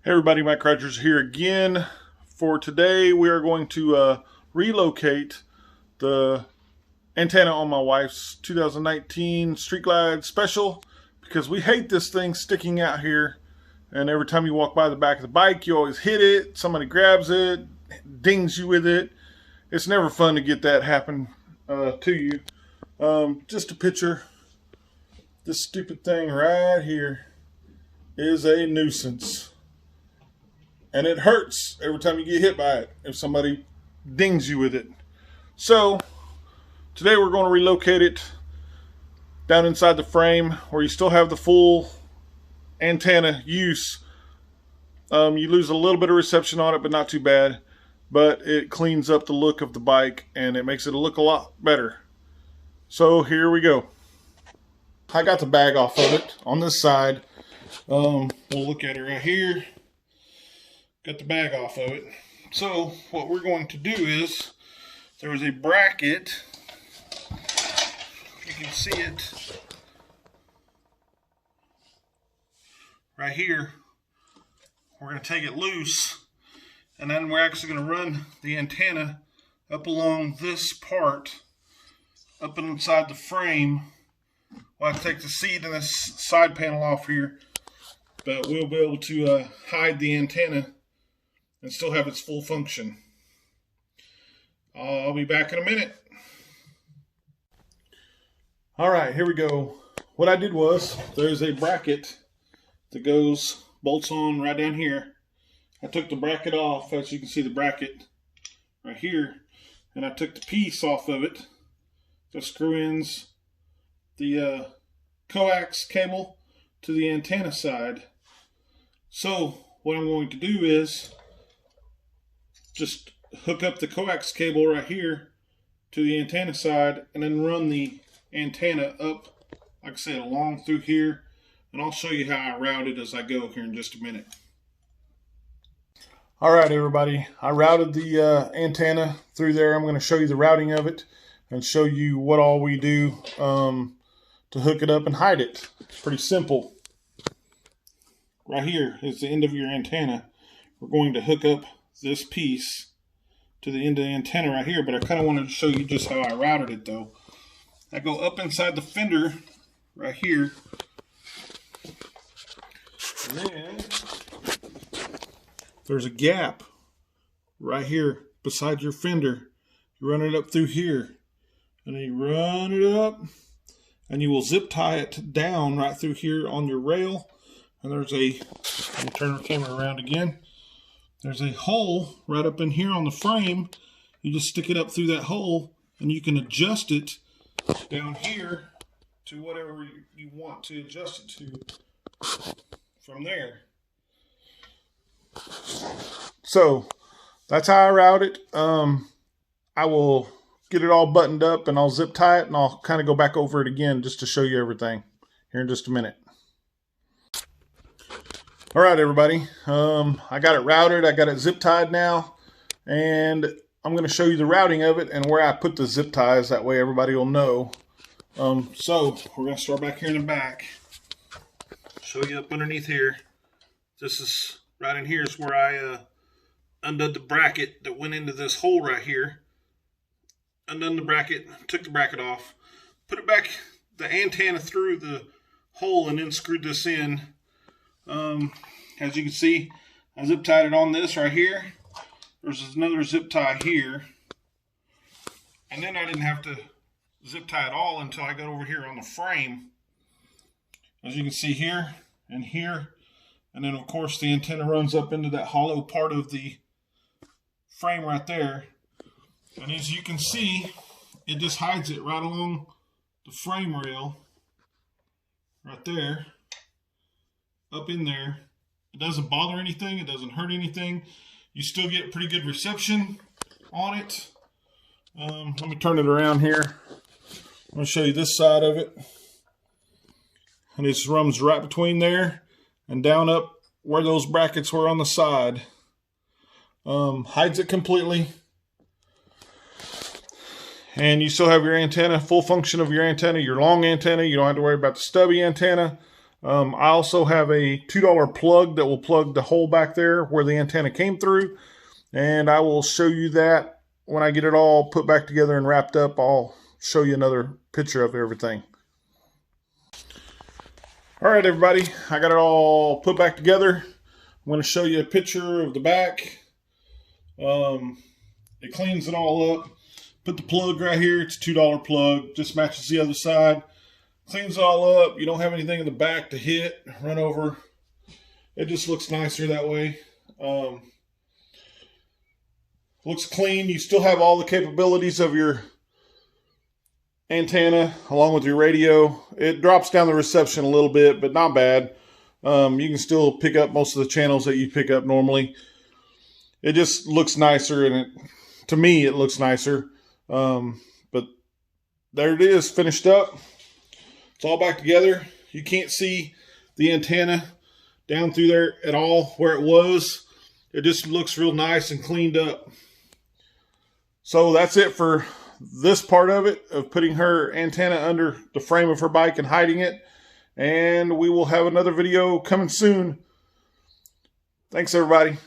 Hey everybody, Mike Rogers here again. For today, we are going to relocate the antenna on my wife's 2019 Street Glide Special because we hate this thing sticking out here. And every time you walk by the back of the bike, you always hit it. Somebody grabs it, dings you with it. It's never fun to get that happen to you. Just a picture. This stupid thing right here is a nuisance. And it hurts every time you get hit by it if somebody dings you with it. So today we're going to relocate it down inside the frame where you still have the full antenna use. You lose a little bit of reception on it, but not too bad. But it cleans up the look of the bike and it makes it look a lot better. So here we go. I got the bag off of it on this side. We'll look at it right here. Got the bag off of it. So what we're going to do is there is a bracket. You can see it right here. We're going to take it loose and then we're actually going to run the antenna up along this part up inside the frame. Well, I take the seat and this side panel off here, but we'll be able to hide the antenna and still have its full function. I'll be back in a minute. Alright, here we go. What I did was, there's a bracket that bolts on right down here. I took the bracket off, as you can see the bracket right here, and I took the piece off of it, the screw-ins, the coax cable to the antenna side. So, what I'm going to do is just hook up the coax cable right here to the antenna side and then run the antenna up, like I said, along through here. And I'll show you how I route it as I go here in just a minute. Alright everybody, I routed the antenna through there. I'm going to show you the routing of it and show you what all we do to hook it up and hide it. It's pretty simple. Right here is the end of your antenna. We're going to hook up this piece to the end of the antenna right here, but I kind of wanted to show you just how I routed it though. I go up inside the fender right here, and then there's a gap right here beside your fender. You run it up through here, and then you run it up, and you will zip tie it down right through here on your rail. And there's a, let me turn the camera around again. There's a hole right up in here on the frame. You just stick it up through that hole and you can adjust it down here to whatever you want to adjust it to from there. So that's how I route it. I will get it all buttoned up and I'll zip tie it and I'll kind of go back over it again just to show you everything here in just a minute. All right, everybody, I got it routed. I got it zip tied now, and I'm going to show you the routing of it and where I put the zip ties. That way everybody will know. So we're going to start back here in the back. Show you up underneath here. This is right in here is where I undid the bracket that went into this hole right here. Undone the bracket, took the bracket off, put it back, the antenna through the hole, and then screwed this in. As you can see, I zip tied it on this right here. There's another zip tie here. And then I didn't have to zip tie it all until I got over here on the frame. As you can see here and here. And then of course the antenna runs up into that hollow part of the frame right there. And as you can see, it just hides it right along the frame rail. Right there. Up in there. It doesn't bother anything. It doesn't hurt anything. You still get pretty good reception on it. Let me turn it around here. I'm going to show you this side of it. And it just runs right between there and down up where those brackets were on the side. Hides it completely. And you still have your antenna, full function of your antenna, your long antenna. You don't have to worry about the stubby antenna. I also have a $2 plug that will plug the hole back there where the antenna came through. And I will show you that when I get it all put back together and wrapped up. I'll show you another picture of everything. All right, everybody, I got it all put back together. I'm going to show you a picture of the back. It cleans it all up. Put the plug right here. It's a $2 plug. Just matches the other side. Cleans it all up. You don't have anything in the back to hit, run over. It just looks nicer that way. Looks clean. You still have all the capabilities of your antenna along with your radio. It drops down the reception a little bit, but not bad. You can still pick up most of the channels that you pick up normally. It just looks nicer, and to me it looks nicer. But there it is, finished up. It's all back together. You can't see the antenna down through there at all where it was. It just looks real nice and cleaned up. So that's it for this part of it, of putting her antenna under the frame of her bike and hiding it. And we will have another video coming soon. Thanks, everybody.